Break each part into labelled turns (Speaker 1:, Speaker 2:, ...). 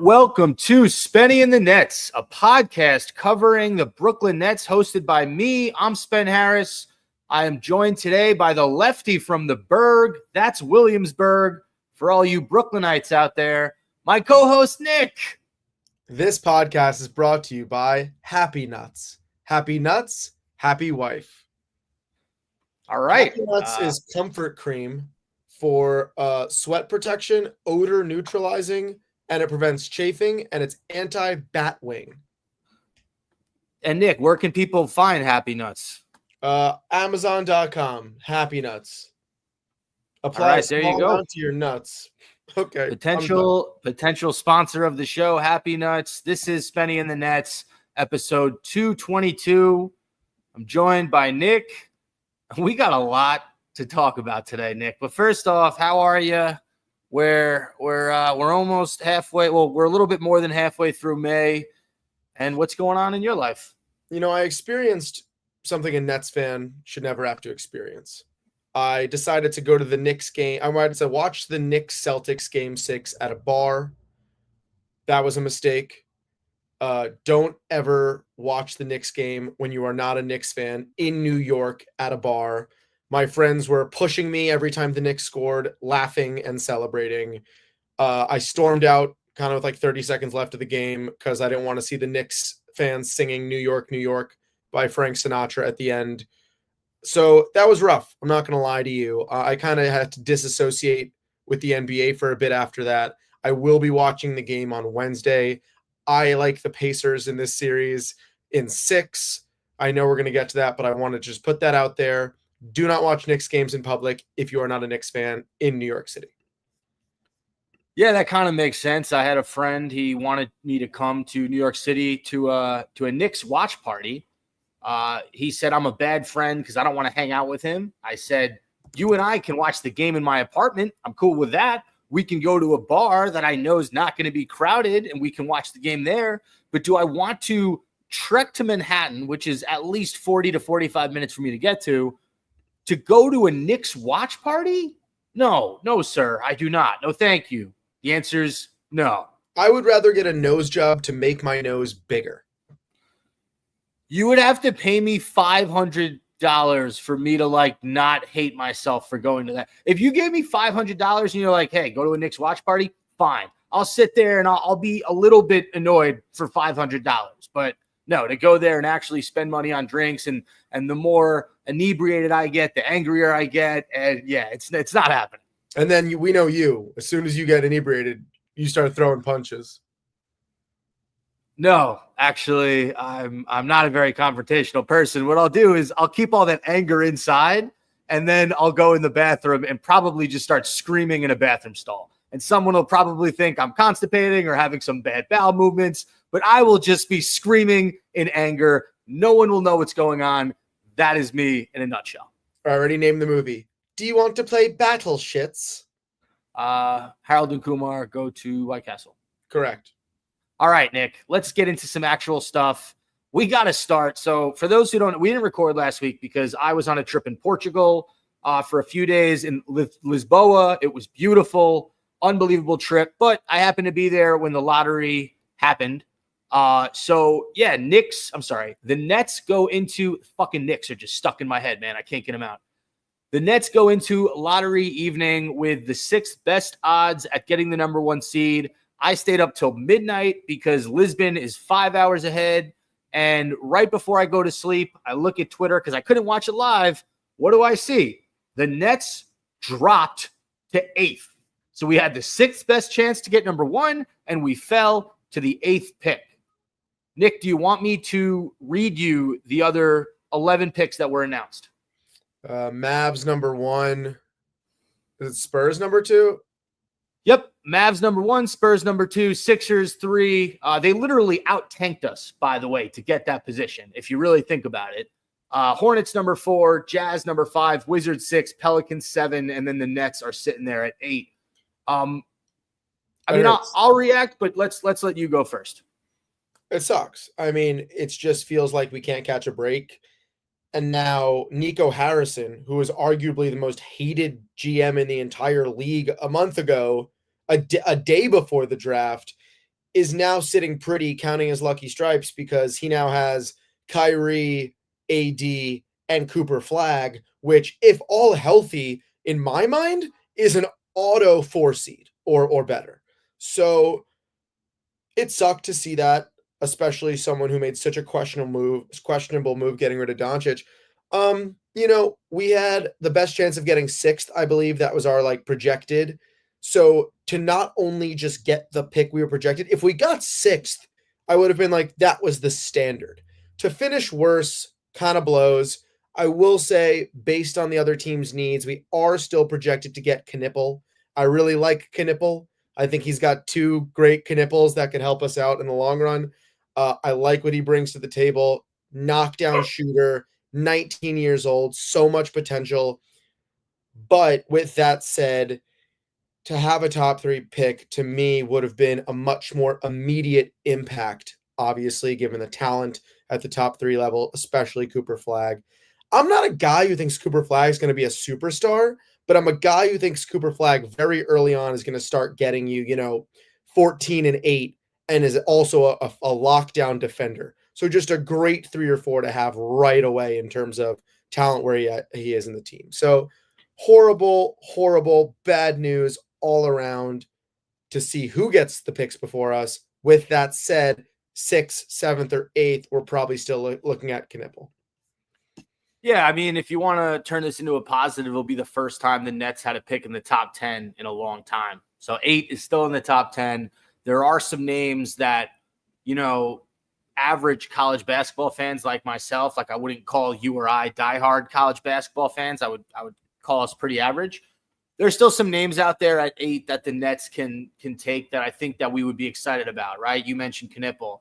Speaker 1: welcome to Spenny and the Nets, a podcast covering the Brooklyn Nets hosted by me. I'm Spen Harris. I am joined today by the lefty from the Berg. That's Williamsburg. For all you Brooklynites out there, my co-host Nick.
Speaker 2: This podcast is brought to you by Happy Nuts. Happy Nuts, happy wife.
Speaker 1: All right.
Speaker 2: Happy Nuts is comfort cream for sweat protection, odor neutralizing, and it prevents chafing, and it's anti-bat wing.
Speaker 1: And Nick, where can people find Happy Nuts?
Speaker 2: Amazon.com, Happy Nuts. Apply
Speaker 1: All right, there you go.
Speaker 2: To your nuts. Okay.
Speaker 1: Potential sponsor of the show, Happy Nuts. This is Spenny and the Nets, episode 222. I'm joined by Nick. We got a lot to talk about today, Nick. But first off, how are you? We're almost halfway. Well, we're a little bit more than halfway through May. And what's going on in your life?
Speaker 2: You know, I experienced something a Nets fan should never have to experience. I decided to go to the Knicks game. I wanted to watch the Knicks Celtics game 6 at a bar. That was a mistake. Don't ever watch the Knicks game when you are not a Knicks fan in New York at a bar. My friends were pushing me every time the Knicks scored, laughing and celebrating. I stormed out kind of with like 30 seconds left of the game because I didn't want to see the Knicks fans singing New York, New York by Frank Sinatra at the end. So that was rough. I'm not going to lie to you. I kind of had to disassociate with the NBA for a bit after that. I will be watching the game on Wednesday. I like the Pacers in this series in 6. I know we're going to get to that, but I want to just put that out there. Do not watch Knicks games in public if you are not a Knicks fan in New York City.
Speaker 1: Yeah, that kind of makes sense. I had a friend. He wanted me to come to New York City to a Knicks watch party. He said, I'm a bad friend because I don't want to hang out with him. I said, you and I can watch the game in my apartment. I'm cool with that. We can go to a bar that I know is not going to be crowded and we can watch the game there. But do I want to trek to Manhattan, which is at least 40 to 45 minutes for me to get to go to a Knicks watch party? No, sir, I do not. No, thank you. The answer is no.
Speaker 2: I would rather get a nose job to make my nose bigger.
Speaker 1: You would have to pay me $500 for me to not hate myself for going to that. If you gave me $500 and you're like, hey, go to a Knicks watch party, fine. I'll sit there and I'll be a little bit annoyed for $500. But no, to go there and actually spend money on drinks and the more inebriated I get, the angrier I get. And yeah, it's not happening.
Speaker 2: And then we know you. As soon as you get inebriated, you start throwing punches.
Speaker 1: No, actually, I'm not a very confrontational person. What I'll do is I'll keep all that anger inside, and then I'll go in the bathroom and probably just start screaming in a bathroom stall. And someone will probably think I'm constipating or having some bad bowel movements, but I will just be screaming in anger. No one will know what's going on. That is me in a nutshell.
Speaker 2: I already named the movie. Do you want to play Battle Shits?
Speaker 1: Harold and Kumar go to White Castle.
Speaker 2: Correct.
Speaker 1: All right, Nick, let's get into some actual stuff. We got to start. So for those who don't, we didn't record last week because I was on a trip in Portugal for a few days in Lisboa. It was beautiful, unbelievable trip, but I happened to be there when the lottery happened. So yeah, the Nets go into fucking Knicks are just stuck in my head, man. I can't get them out. The Nets go into lottery evening with the 6th best odds at getting the number 1 seed. I stayed up till midnight because Lisbon is 5 hours ahead. And right before I go to sleep, I look at Twitter because I couldn't watch it live. What do I see? The Nets dropped to 8th. So we had the 6th best chance to get number 1, and we fell to the 8th pick. Nick, do you want me to read you the other 11 picks that were announced?
Speaker 2: Mavs number 1. Is it Spurs number 2?
Speaker 1: Yep. Mavs number 1, Spurs number 2, Sixers 3. They literally out-tanked us, by the way, to get that position, if you really think about it. Hornets number 4, Jazz number 5, Wizards 6, Pelicans 7, and then the Nets are sitting there at 8. I'll react, but let's let you go first.
Speaker 2: It sucks. I mean, it just feels like we can't catch a break. And now Nico Harrison, who was arguably the most hated GM in the entire league a month ago, a day before the draft, is now sitting pretty, counting his lucky stripes, because he now has Kyrie, AD, and Cooper Flag, which, if all healthy, in my mind, is an auto 4 seed or better. So it sucked to see that, especially someone who made such a questionable move getting rid of Doncic. We had the best chance of getting 6th, I believe. That was our projected. So to not only just get the pick we were projected, if we got 6th, I would have been like, that was the standard. To finish worse kind of blows. I will say, based on the other team's needs, we are still projected to get Knipple. I really like Knipple. I think he's got 2 great Knipples that could help us out in the long run. I like what he brings to the table. Knockdown shooter, 19 years old, so much potential. But with that said, to have a top 3 pick, to me, would have been a much more immediate impact, obviously, given the talent at the top 3 level, especially Cooper Flag. I'm not a guy who thinks Cooper Flag is going to be a superstar, but I'm a guy who thinks Cooper Flag very early on is going to start getting you, 14 and 8, and is also a lockdown defender. So just a great 3 or 4 to have right away in terms of talent where he is in the team. So horrible, horrible, bad news all around to see who gets the picks before us. With that said, 6th, 7th, or 8th, we're probably still looking at Knipple.
Speaker 1: Yeah, I mean, if you want to turn this into a positive, it'll be the first time the Nets had a pick in the top 10 in a long time. So 8 is still in the top 10. There are some names that, average college basketball fans like myself, I wouldn't call you or I diehard college basketball fans. I would call us pretty average. There's still some names out there at 8 that the Nets can take that I think that we would be excited about, right? You mentioned Knipple.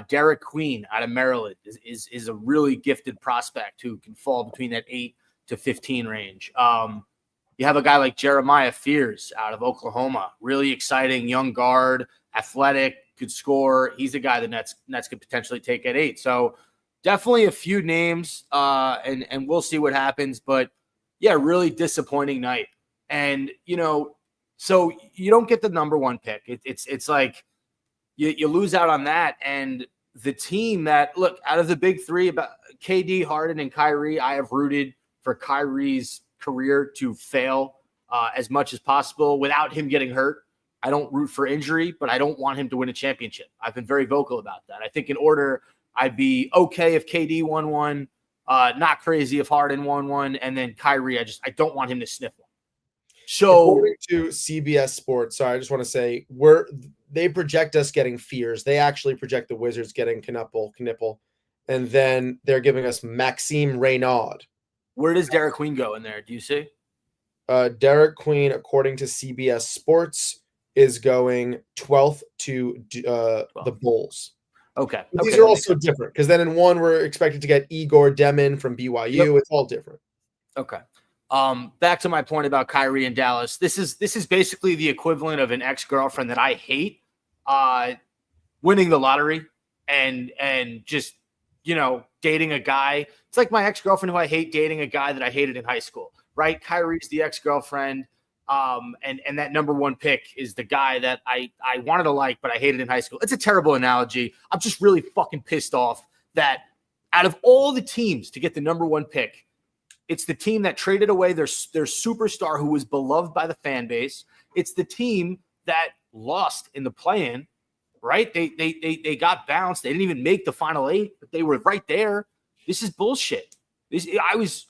Speaker 1: Derek Queen out of Maryland is a really gifted prospect who can fall between that 8 to 15 range. You have a guy like Jeremiah Fears out of Oklahoma, really exciting young guard, athletic, could score. He's a guy the Nets could potentially take at 8. So definitely a few names, and we'll see what happens. But yeah, really disappointing night. And so you don't get the number 1 pick. It's like you lose out on that. And the team that, look, out of the big 3, about KD, Harden, and Kyrie, I have rooted for Kyrie's career to fail as much as possible without him getting hurt. I don't root for injury, but I don't want him to win a championship. I've been very vocal about that. I think in order, I'd be okay if KD won 1, not crazy if Harden won 1, and then Kyrie, I don't want him to sniff 1. So
Speaker 2: according to CBS Sports, sorry, I just want to say they project us getting Fears. They actually project the Wizards getting Knipple, and then they're giving us Maxime Reynaud.
Speaker 1: Where does Derek Queen go in there? Do you see?
Speaker 2: Derek Queen, according to CBS Sports, is going 12th to the Bulls.
Speaker 1: Okay.
Speaker 2: These are also different, because then in one we're expected to get Igor Demin from BYU. Yep. It's all different.
Speaker 1: Okay. Back to my point about Kyrie and Dallas. This is basically the equivalent of an ex-girlfriend that I hate winning the lottery and just dating a guy. It's like my ex-girlfriend who I hate dating a guy that I hated in high school, right? Kyrie's the ex-girlfriend. And that number 1 pick is the guy that I wanted to like, but I hated in high school. It's a terrible analogy. I'm just really fucking pissed off that out of all the teams to get the number 1 pick, it's the team that traded away their superstar who was beloved by the fan base. It's the team that lost in the play-in, right? They got bounced. They didn't even make the final 8, but they were right there. This is bullshit. I was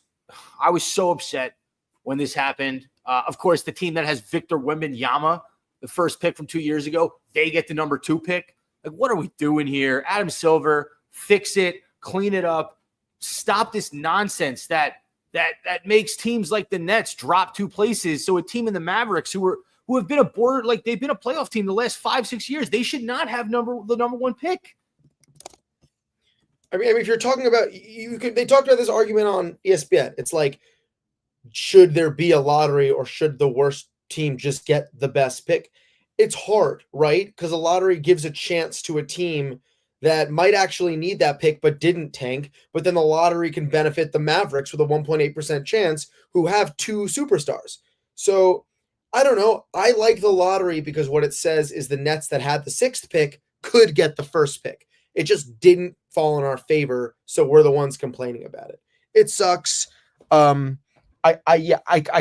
Speaker 1: so upset when this happened. Of course, the team that has Victor Wembanyama, the first pick from 2 years ago, they get the number 2 pick. Like, what are we doing here? Adam Silver, fix it, clean it up, stop this nonsense that makes teams like the Nets drop 2 places. So a team in the Mavericks who have been they've been a playoff team the last 5-6 years, they should not have the number 1 pick.
Speaker 2: I mean, if you're talking about they talked about this argument on ESPN. It's like, should there be a lottery or should the worst team just get the best pick? It's hard, right? Because a lottery gives a chance to a team that might actually need that pick but didn't tank. But then the lottery can benefit the Mavericks with a 1.8% chance who have 2 superstars. So I don't know. I like the lottery because what it says is the Nets that had the 6th pick could get the first pick. It just didn't fall in our favor, so we're the ones complaining about it. It sucks. I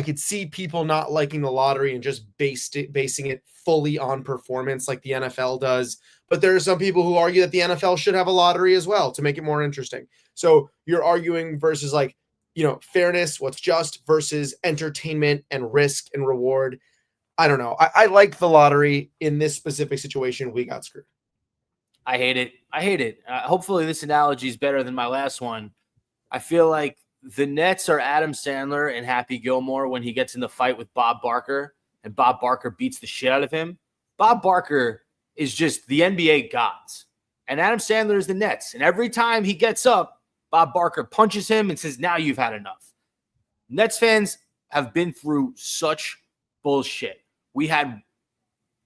Speaker 2: could see people not liking the lottery and just basing it fully on performance like the NFL does. But there are some people who argue that the NFL should have a lottery as well to make it more interesting. So you're arguing versus like, fairness, what's just versus entertainment and risk and reward. I don't know. I like the lottery. In this specific situation, we got screwed.
Speaker 1: I hate it. Hopefully this analogy is better than my last one. I feel like the Nets are Adam Sandler and Happy Gilmore when he gets in the fight with Bob Barker and Bob Barker beats the shit out of him. Bob Barker is just the NBA gods. And Adam Sandler is the Nets. And every time he gets up, Bob Barker punches him and says, now you've had enough. Nets fans have been through such bullshit. We had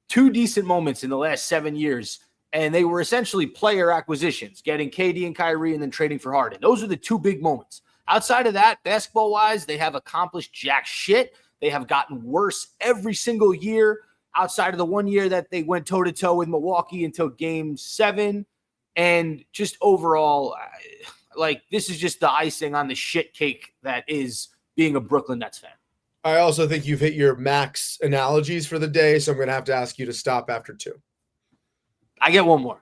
Speaker 1: 2 decent moments in the last 7 years, and they were essentially player acquisitions, getting KD and Kyrie and then trading for Harden. Those are the 2 big moments. Outside of that, basketball-wise, they have accomplished jack shit. They have gotten worse every single year outside of the 1 year that they went toe-to-toe with Milwaukee until Game 7. And just overall, this is just the icing on the shit cake that is being a Brooklyn Nets fan.
Speaker 2: I also think you've hit your max analogies for the day, so I'm going to have to ask you to stop after 2.
Speaker 1: I get one more.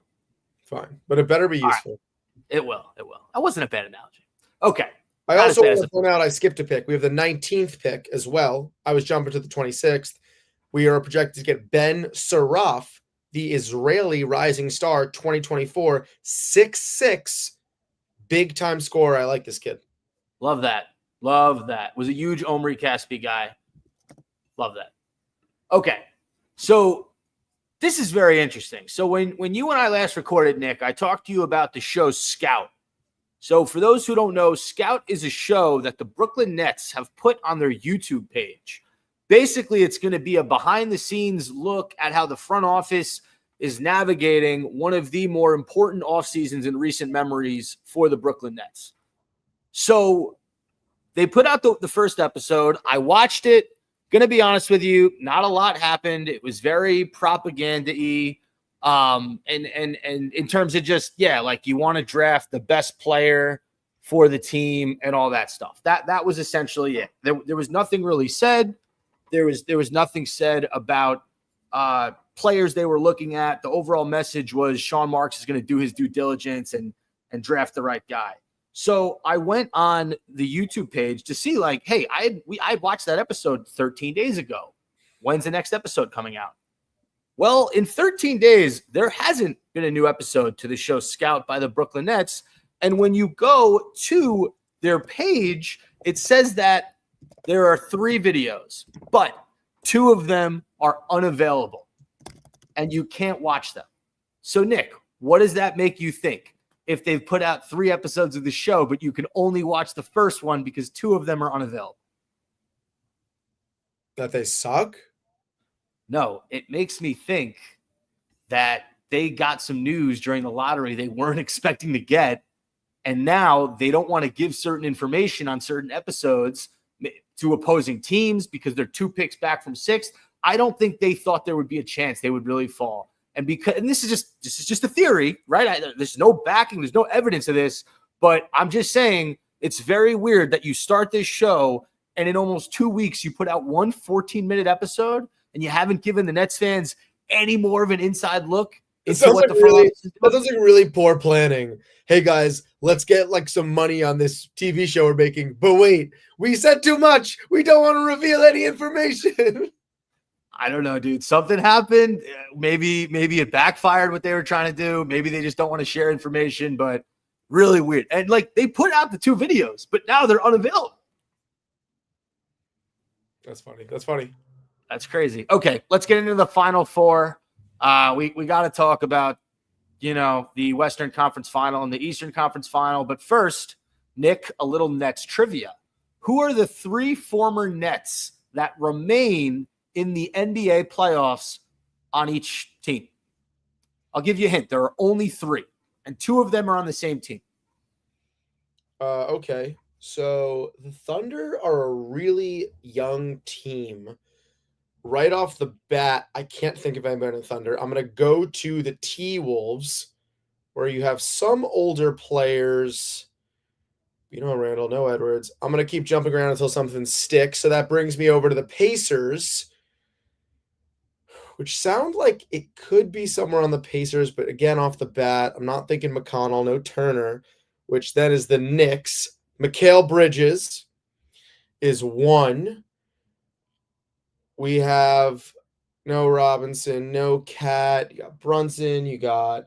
Speaker 2: Fine, but it better be useful.
Speaker 1: Right. It will. That wasn't a bad analogy. Okay.
Speaker 2: I also want to point out I skipped a pick. We have the 19th pick as well. I was jumping to the 26th. We are projected to get Ben Saraf, the Israeli rising star, 2024, 6'6", big-time scorer. I like this kid.
Speaker 1: Love that. Was a huge Omri Caspi guy. Love that. Okay. So this is very interesting. So when you and I last recorded, Nick, I talked to you about the show Scout. So for those who don't know, Scout is a show that the Brooklyn Nets have put on their YouTube page. Basically, it's going to be a behind-the-scenes look at how the front office is navigating one of the more important off seasons in recent memories for the Brooklyn Nets. So they put out the first episode. I watched it. Going to be honest with you, not a lot happened. It was very propaganda-y. And in terms of just, you want to draft the best player for the team and all that stuff. That was essentially it. There was nothing really said. There was nothing said about players they were looking at. The overall message was Sean Marks is going to do his due diligence and draft the right guy. So I went on the YouTube page to see, hey, I watched that episode 13 days ago. When's the next episode coming out? Well, in 13 days, there hasn't been a new episode to the show Scout by the Brooklyn Nets. And when you go to their page, it says that there are 3 videos, but 2 of them are unavailable and you can't watch them. So, Nick, what does that make you think? If they've put out 3 episodes of the show, but you can only watch the first one because 2 of them are unavailable.
Speaker 2: That they suck?
Speaker 1: No, it makes me think that they got some news during the lottery they weren't expecting to get, and now they don't want to give certain information on certain episodes to opposing teams because they're 2 picks back from 6th. I don't think they thought there would be a chance they would really fall. And this is just a theory, right? There's no backing, there's no evidence of this, but I'm just saying it's very weird that you start this show and in almost 2 weeks you put out one 14-minute episode and you haven't given the Nets fans any more of an inside look into what the front office is doing.
Speaker 2: That sounds like really poor planning. Hey guys, let's get some money on this TV show we're making. But wait, we said too much. We don't want to reveal any information.
Speaker 1: I don't know, dude. Something happened. Maybe it backfired what they were trying to do. Maybe they just don't want to share information, but really weird. And they put out the 2 videos, but now they're unavailable.
Speaker 2: That's funny.
Speaker 1: That's crazy. Okay, let's get into the Final Four. We got to talk about, the Western Conference Final and the Eastern Conference Final. But first, Nick, a little Nets trivia. Who are the 3 former Nets that remain in the NBA playoffs on each team? I'll give you a hint. There are only 3, and 2 of them are on the same team.
Speaker 2: Okay. So the Thunder are a really young team. right off the bat, I can't think of anybody in the Thunder. I'm going to go to the T-Wolves, where you have some older players. Randall, no Edwards. I'm going to keep jumping around until something sticks. So that brings me over to the Pacers, which sound like it could be somewhere on the Pacers. But again, off the bat, I'm not thinking McConnell, no Turner, which then is the Knicks. Mikal Bridges is one. We have no Robinson, no Cat. You got Brunson. You got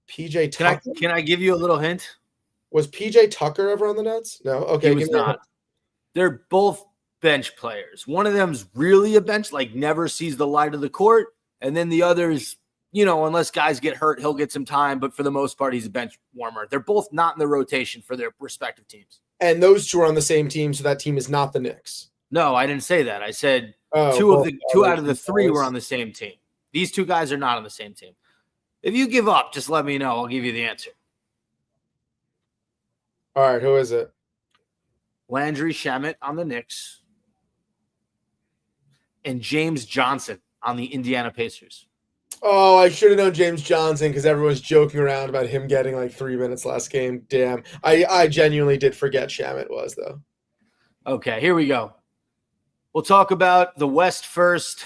Speaker 2: PJ Tucker.
Speaker 1: Can I give you a little hint?
Speaker 2: Was PJ Tucker ever on the Nets? No. Okay.
Speaker 1: He was not. They're both bench players. One of them's really a bench, like never sees the light of the court. And then the other's, unless guys get hurt, he'll get some time. But for the most part, he's a bench warmer. They're both not in the rotation for their respective teams.
Speaker 2: And those two are on the same team, so that team is not the Knicks.
Speaker 1: No, I didn't say that. I said two out of the three were on the same team. These two guys are not on the same team. If you give up, just let me know. I'll give you the answer.
Speaker 2: All right, who is it?
Speaker 1: Landry Shamet on the Knicks and James Johnson on the Indiana Pacers.
Speaker 2: Oh, I should have known James Johnson because everyone's joking around about him getting like 3 minutes last game. Damn. I genuinely did forget Shamet was, though.
Speaker 1: Okay, here we go. We'll talk about the West first.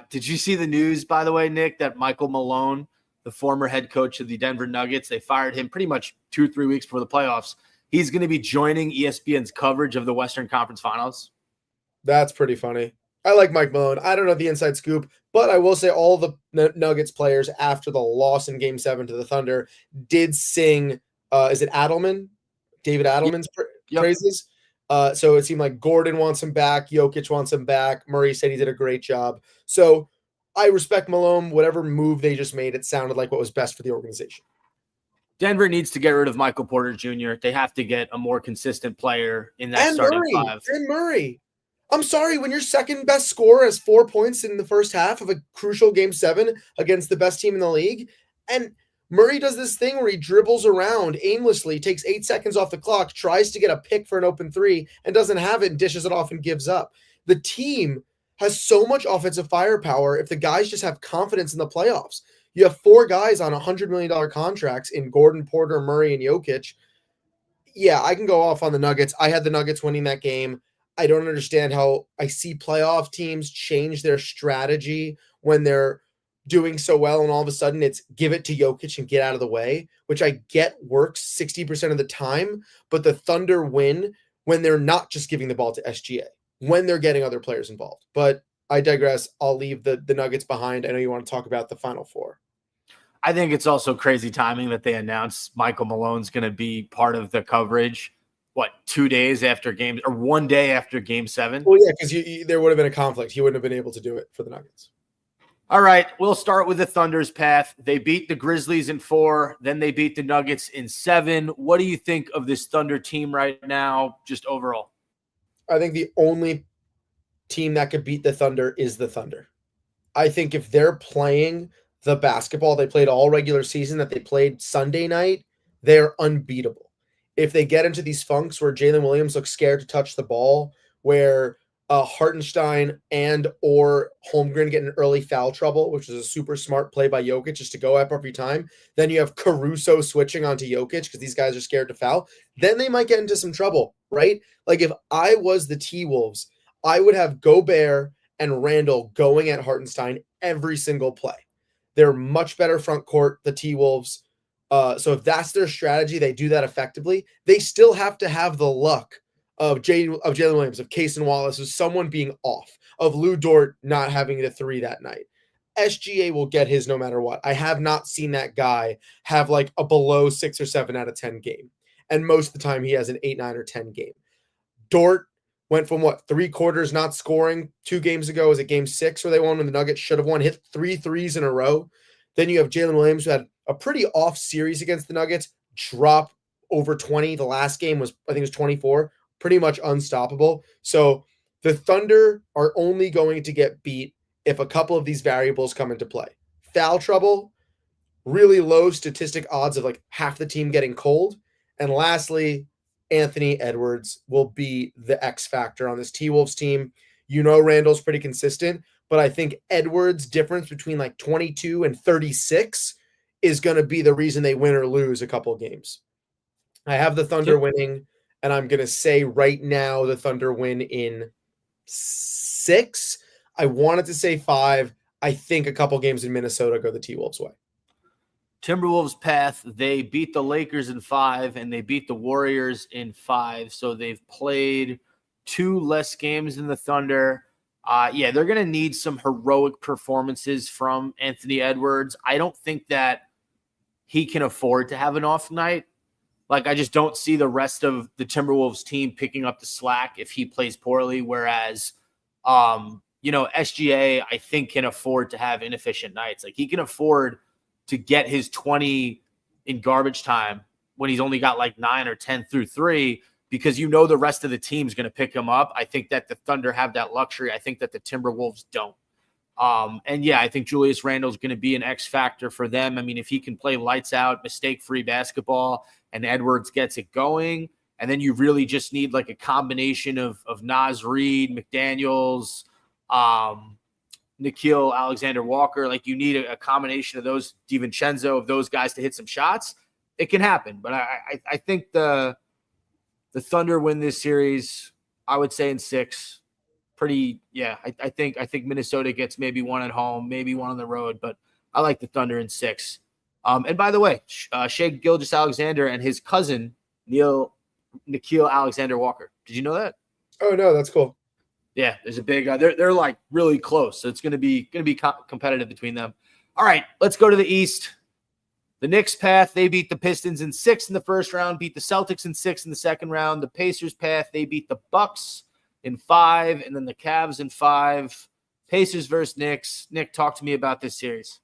Speaker 1: Did you see the news, by the way, Nick, that Michael Malone, the former head coach of the Denver Nuggets, they fired him pretty much 2 or 3 weeks before the playoffs. He's going to be joining ESPN's coverage of the Western Conference Finals.
Speaker 2: That's pretty funny. I like Mike Malone. I don't know the inside scoop, but I will say all the Nuggets players after the loss in Game 7 to the Thunder did sing, is it Adelman? David Adelman's praises? So it seemed like Gordon wants him back. Jokic wants him back. Murray said he did a great job. So I respect Malone. Whatever move they just made, it sounded like what was best for the organization.
Speaker 1: Denver needs to get rid of Michael Porter Jr. They have to get a more consistent player in that starting five.
Speaker 2: And Murray. I'm sorry, when your second best scorer has 4 points in the first half of a crucial Game 7 against the best team in the league, and Murray does this thing where he dribbles around aimlessly, takes 8 seconds off the clock, tries to get a pick for an open three, and doesn't have it and dishes it off and gives up. The team has so much offensive firepower if the guys just have confidence in the playoffs. You have 4 guys on $100 million contracts in Gordon, Porter, Murray, and Jokic. Yeah, I can go off on the Nuggets. I had the Nuggets winning that game. I don't understand how I see playoff teams change their strategy when they're doing so well, and all of a sudden it's give it to Jokic and get out of the way, which I get works 60% of the time, but the Thunder win when they're not just giving the ball to SGA, when they're getting other players involved. But I digress. I'll leave the Nuggets behind. I know you want to talk about the Final Four.
Speaker 1: I think it's also crazy timing that they announced Michael Malone's going to be part of the coverage. 2 days after games or 1 day after Game 7?
Speaker 2: Well, yeah, because there would have been a conflict. He wouldn't have been able to do it for the Nuggets.
Speaker 1: All right, we'll start with the Thunder's path. They beat the Grizzlies in 4, then they beat the Nuggets in 7. What do you think of this Thunder team right now, just overall?
Speaker 2: I think the only team that could beat the Thunder is the Thunder. I think if they're playing the basketball they played all regular season that they played Sunday night, they're unbeatable. If they get into these funks where Jalen Williams looks scared to touch the ball, where Hartenstein and or Holmgren get in early foul trouble, which is a super smart play by Jokic just to go up every time, then you have Caruso switching onto Jokic because these guys are scared to foul, then they might get into some trouble, right? Like if I was the T-Wolves, I would have Gobert and Randall going at Hartenstein every single play. They're much better front court, the T-Wolves. So if that's their strategy, they do that effectively. They still have to have the luck of Jalen Williams, of Cason Wallace, of someone being off, of Lou Dort not having the 3 that night. SGA will get his no matter what. I have not seen that guy have like a below 6 or 7 out of 10 game. And most of the time he has an 8, 9, or 10 game. Dort went from 3 quarters not scoring 2 games ago. Was it Game 6 where they won when the Nuggets should have won? Hit 3 threes in a row. Then you have Jalen Williams, who had a pretty off series against the Nuggets, drop over 20. The last game was, I think it was 24, pretty much unstoppable. So the Thunder are only going to get beat if a couple of these variables come into play. Foul trouble, really low statistic odds of like half the team getting cold. And lastly, Anthony Edwards will be the X factor on this T-Wolves team. Randall's pretty consistent, but I think Edwards' difference between like 22 and 36 is going to be the reason they win or lose a couple of games. I have the Thunder winning, and I'm going to say right now the Thunder win in 6. I wanted to say 5. I think a couple games in Minnesota go the T-Wolves' way.
Speaker 1: Timberwolves path, they beat the Lakers in 5 and they beat the Warriors in 5. So they've played 2 less games than the Thunder. They're going to need some heroic performances from Anthony Edwards. I don't think that he can afford to have an off night. Like, I just don't see the rest of the Timberwolves team picking up the slack if he plays poorly. Whereas, SGA, I think, can afford to have inefficient nights. Like, he can afford to get his 20 in garbage time when he's only got like 9 or 10 through 3, because the rest of the team's going to pick him up. I think that the Thunder have that luxury. I think that the Timberwolves don't. I think Julius Randle is going to be an X factor for them. I mean, if he can play lights out, mistake-free basketball, and Edwards gets it going, and then you really just need like a combination of Naz Reid, McDaniels, Nickeil Alexander-Walker. Like, you need a combination of those, DiVincenzo, of those guys to hit some shots. It can happen, but I think the Thunder win this series, I would say in 6. I think Minnesota gets maybe 1 at home, maybe 1 on the road, but I like the Thunder in 6. And by the way, Shai Gilgeous-Alexander and his cousin Nickeil Alexander-Walker. Did you know that?
Speaker 2: Oh no, that's cool.
Speaker 1: Yeah, there's a big. They're like really close, so it's going to be competitive between them. All right, let's go to the East. The Knicks path, they beat the Pistons in 6 in the first round, beat the Celtics in 6 in the second round. The Pacers path, they beat the Bucks in 5, and then the Cavs in 5. Pacers versus Knicks. Nick, talk to me about this series.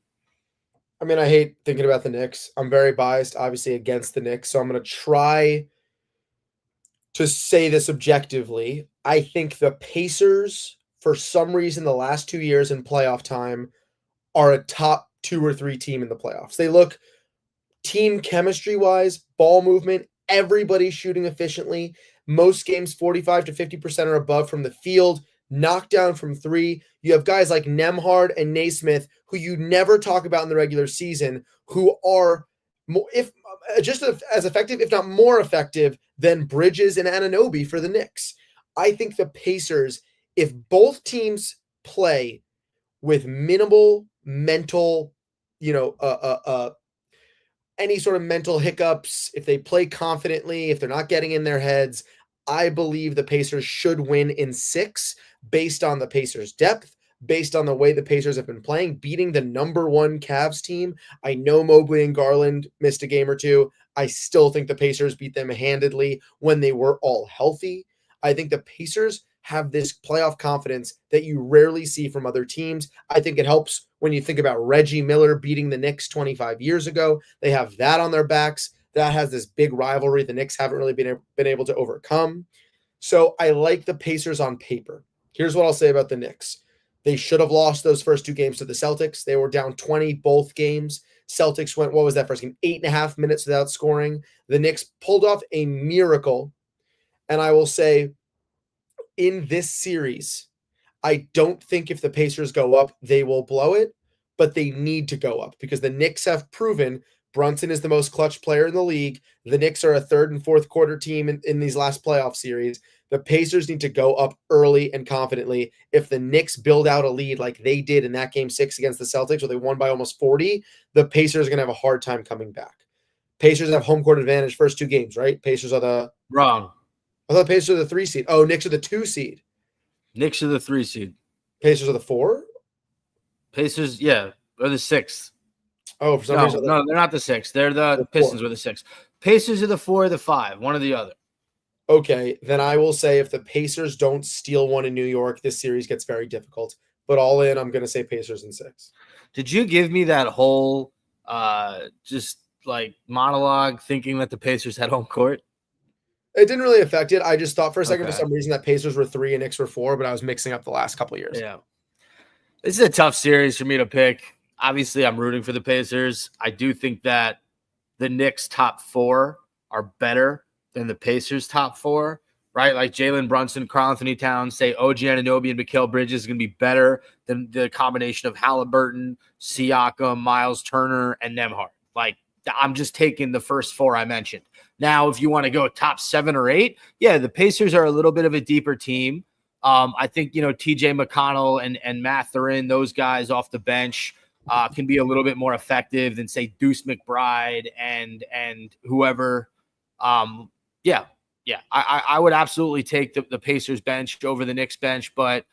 Speaker 2: I mean, I hate thinking about the Knicks. I'm very biased, obviously, against the Knicks, so I'm going to try to say this objectively. I think the Pacers, for some reason, the last 2 years in playoff time, are a top 2 or 3 team in the playoffs. They look, team chemistry-wise, ball movement, everybody shooting efficiently. Most games, 45 to 50% or above from the field, knockdown from 3. You have guys like Nembhard and Naismith, who you never talk about in the regular season, who are just as effective, if not more effective, than Bridges and Anunoby for the Knicks. I think the Pacers, if both teams play with minimal mental, any sort of mental hiccups, if they play confidently, if they're not getting in their heads, I believe the Pacers should win in 6 based on the Pacers' depth, based on the way the Pacers have been playing, beating the number 1 Cavs team. I know Mobley and Garland missed a game or 2. I still think the Pacers beat them handedly when they were all healthy. I think the Pacers have this playoff confidence that you rarely see from other teams. I think it helps when you think about Reggie Miller beating the Knicks 25 years ago. They have that on their backs. That has this big rivalry the Knicks haven't really been able to overcome. So I like the Pacers on paper. Here's what I'll say about the Knicks. They should have lost those first 2 games to the Celtics. They were down 20 both games. Celtics went, what was that first game? 8.5 minutes without scoring. The Knicks pulled off a miracle. And I will say, in this series, I don't think if the Pacers go up, they will blow it, but they need to go up because the Knicks have proven Brunson is the most clutch player in the league. The Knicks are a 3rd and 4th quarter team in these last playoff series. The Pacers need to go up early and confidently. If the Knicks build out a lead like they did in that game 6 against the Celtics, where they won by almost 40, the Pacers are going to have a hard time coming back. Pacers have home court advantage first 2 games, right? Pacers are the...
Speaker 1: Wrong.
Speaker 2: I thought Pacers are the 3 seed. Oh, Knicks are the 2 seed.
Speaker 1: Knicks are the 3 seed.
Speaker 2: Pacers are the 4?
Speaker 1: Pacers, yeah, are the 6th.
Speaker 2: Oh, for some reason.
Speaker 1: No, they're not the 6th. They're the Pistons were the 6th. Pacers are the 4 or the 5, one or the other.
Speaker 2: Okay, then I will say if the Pacers don't steal one in New York, this series gets very difficult. But all in, I'm going to say Pacers in 6.
Speaker 1: Did you give me that whole just like monologue thinking that the Pacers had home court?
Speaker 2: It didn't really affect it. I just thought for a second for some reason that Pacers were 3 and Knicks were 4, but I was mixing up the last couple of years.
Speaker 1: Yeah. This is a tough series for me to pick. Obviously, I'm rooting for the Pacers. I do think that the Knicks' top 4 are better than the Pacers' top 4. right? Like Jalen Brunson, Karl Anthony Towns, say OG Anunoby and Mikal Bridges is going to be better than the combination of Halliburton, Siakam, Miles Turner, and Nembhard. Like, I'm just taking the first four I mentioned. Now, if you want to go top 7 or 8, yeah, the Pacers are a little bit of a deeper team. I think, TJ McConnell and Mathurin, those guys off the bench can be a little bit more effective than, say, Deuce McBride and whoever. Yeah, I would absolutely take the Pacers bench over the Knicks bench, but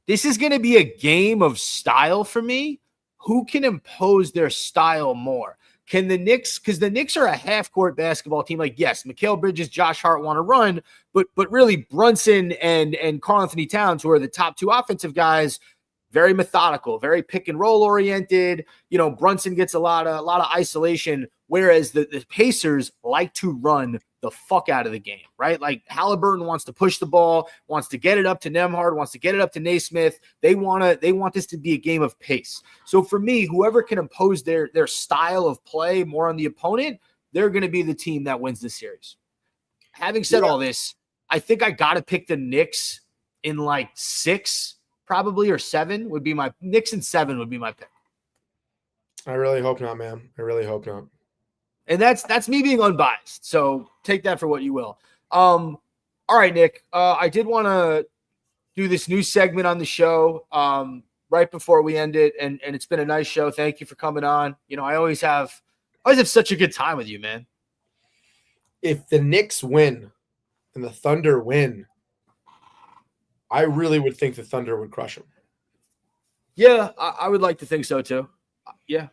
Speaker 1: this is going to be a game of style for me. Who can impose their style more? Can the Knicks, because the Knicks are a half-court basketball team. Like, yes, Mikal Bridges, Josh Hart want to run, but really Brunson and Karl Anthony Towns, who are the top 2 offensive guys, very methodical, very pick and roll oriented. Brunson gets a lot of isolation, whereas the Pacers like to run the fuck out of the game, right? Like Halliburton wants to push the ball, wants to get it up to Nembhard, wants to get it up to Naismith. They want this to be a game of pace. So for me, whoever can impose their style of play more on the opponent, they're going to be the team that wins the series. Having said all this, I think I got to pick the Knicks in like 6 probably, or 7 would be my Knicks, and 7 would be my pick.
Speaker 2: I really hope not, man. I really hope not.
Speaker 1: And that's me being unbiased. So take that for what you will. All right, Nick. I did want to do this new segment on the show right before we end it, and it's been a nice show. Thank you for coming on. I always have such a good time with you, man.
Speaker 2: If the Knicks win and the Thunder win, I really would think the Thunder would crush them.
Speaker 1: Yeah, I would like to think so too. Yeah.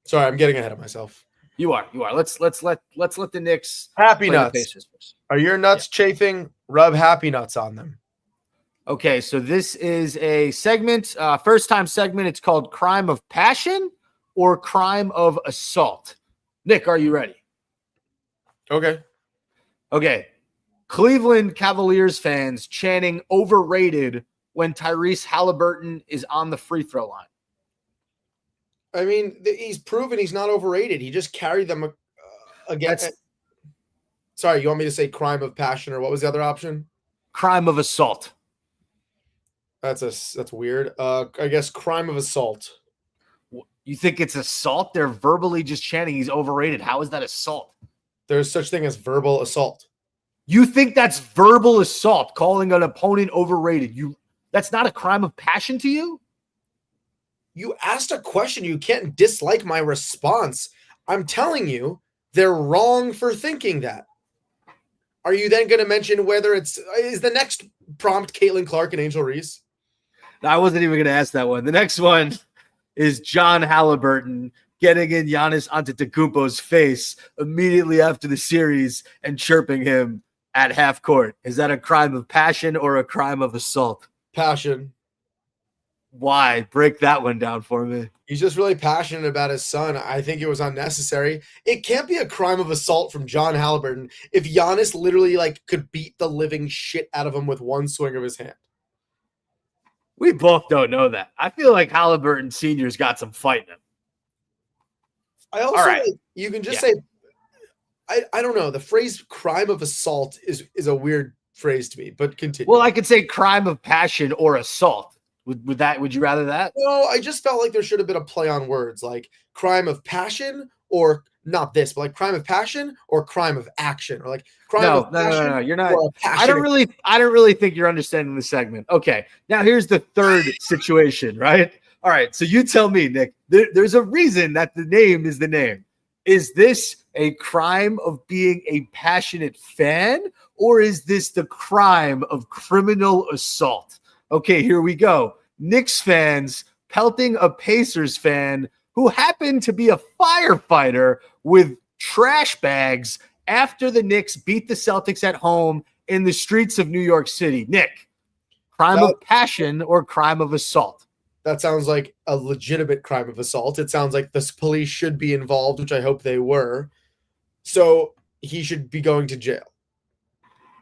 Speaker 2: Sorry, I'm getting ahead of myself.
Speaker 1: You are. Let's let the Knicks
Speaker 2: happy nuts. Are your nuts chafing? Rub happy nuts on them.
Speaker 1: Okay, so this is a segment, first time segment. It's called Crime of Passion or Crime of Assault. Nick, are you ready? Okay. Cleveland Cavaliers fans chanting overrated when Tyrese Halliburton is on the free throw line.
Speaker 2: I mean, he's proven he's not overrated. He just carried them against. Sorry, you want me to say crime of passion, or what was the other option?
Speaker 1: Crime of assault.
Speaker 2: That's weird. I guess crime of assault.
Speaker 1: You think it's assault? They're verbally just chanting he's overrated. How is that assault?
Speaker 2: There's such thing as verbal assault.
Speaker 1: You think that's verbal assault, calling an opponent overrated? That's not a crime of passion to you?
Speaker 2: You asked a question. You can't dislike my response. I'm telling you, they're wrong for thinking that. Are you then going to mention whether is the next prompt Caitlin Clark and Angel Reese?
Speaker 1: I wasn't even going to ask that one. The next one is John Halliburton getting in Giannis Antetokounmpo's face immediately after the series and chirping him at half court. Is that a crime of passion or a crime of assault?
Speaker 2: Passion.
Speaker 1: Why? Break that one down for me.
Speaker 2: He's just really passionate about his son. I think it was unnecessary. It can't be a crime of assault from John Halliburton if Giannis literally could beat the living shit out of him with one swing of his hand.
Speaker 1: We both don't know that. I feel like Halliburton Sr.'s got some fight in him.
Speaker 2: I also you can just say, I don't know. The phrase crime of assault is a weird phrase to me, but continue.
Speaker 1: Well, I could say crime of passion or assault. Would you rather that?
Speaker 2: No, I just felt like there should have been a play on words, like crime of passion, or not this, but like crime of passion or crime of action, or like crime of passion.
Speaker 1: No. You're not. I don't really think you're understanding the segment. Okay, now here's the third situation, right? All right, so you tell me, Nick. There's a reason that the name is the name. Is this a crime of being a passionate fan, or is this the crime of criminal assault? Okay, here we go. Knicks fans pelting a Pacers fan who happened to be a firefighter with trash bags after the Knicks beat the Celtics at home in the streets of New York City. Nick, crime of passion or crime of assault?
Speaker 2: That sounds like a legitimate crime of assault. It sounds like the police should be involved, which I hope they were. So he should be going to jail.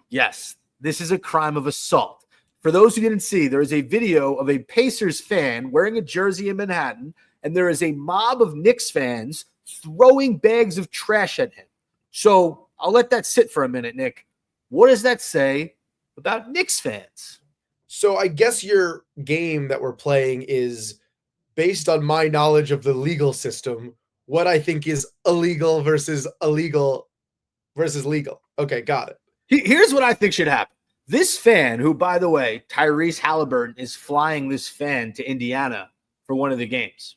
Speaker 1: Yes, this is a crime of assault. For those who didn't see, there is a video of a Pacers fan wearing a jersey in Manhattan, and there is a mob of Knicks fans throwing bags of trash at him. So I'll let that sit for a minute, Nick. What does that say about Knicks fans?
Speaker 2: So I guess your game that we're playing is based on my knowledge of the legal system, what I think is illegal versus illegal versus legal. Okay, got it.
Speaker 1: Here's what I think should happen. This fan, who, by the way, Tyrese Halliburton is flying this fan to Indiana for one of the games.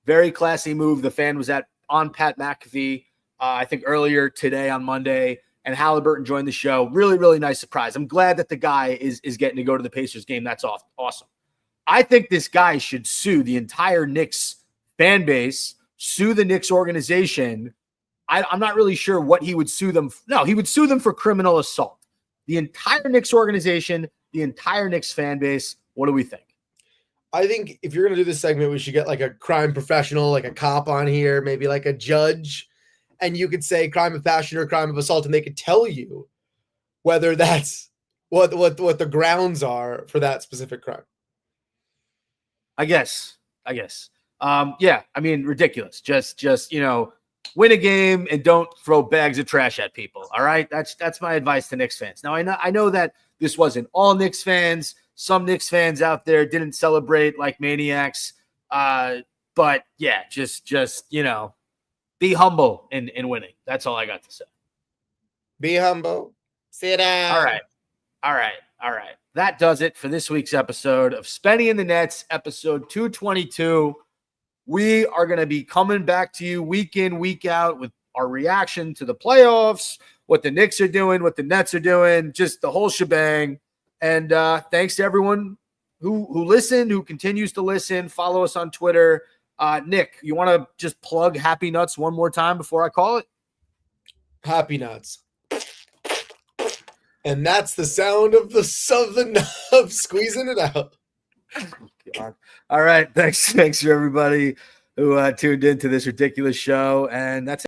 Speaker 1: Very classy move. The fan was on Pat McAfee, I think earlier today on Monday, and Halliburton joined the show. Really, really nice surprise. I'm glad that the guy is getting to go to the Pacers game. That's awesome. I think this guy should sue the entire Knicks fan base, sue the Knicks organization. I'm not really sure what he would sue them. No, he would sue them for criminal assault. The entire Knicks organization, the entire Knicks fan base. What do we think?
Speaker 2: I think if you're going to do this segment, we should get like a crime professional, like a cop on here, maybe like a judge. And you could say crime of passion or crime of assault, and they could tell you whether that's what the grounds are for that specific crime.
Speaker 1: I guess. Yeah, I mean, ridiculous. Just win a game and don't throw bags of trash at people. All right, that's my advice to Knicks fans. Now I know that this wasn't all Knicks fans. Some Knicks fans out there didn't celebrate like maniacs. But yeah, just be humble in winning. That's all I got to say.
Speaker 2: Be humble. Sit down.
Speaker 1: All right. That does it for this week's episode of Spenny and the Nets, episode 222. We are going to be coming back to you week in, week out with our reaction to the playoffs, what the Knicks are doing, what the Nets are doing, just the whole shebang. And thanks to everyone who listened, who continues to listen. Follow us on Twitter. Nick, you want to just plug Happy Nuts one more time before I call it?
Speaker 2: Happy Nuts. And that's the sound of the nub squeezing it out.
Speaker 1: God. All right. Thanks for everybody who tuned into this ridiculous show. And that's it.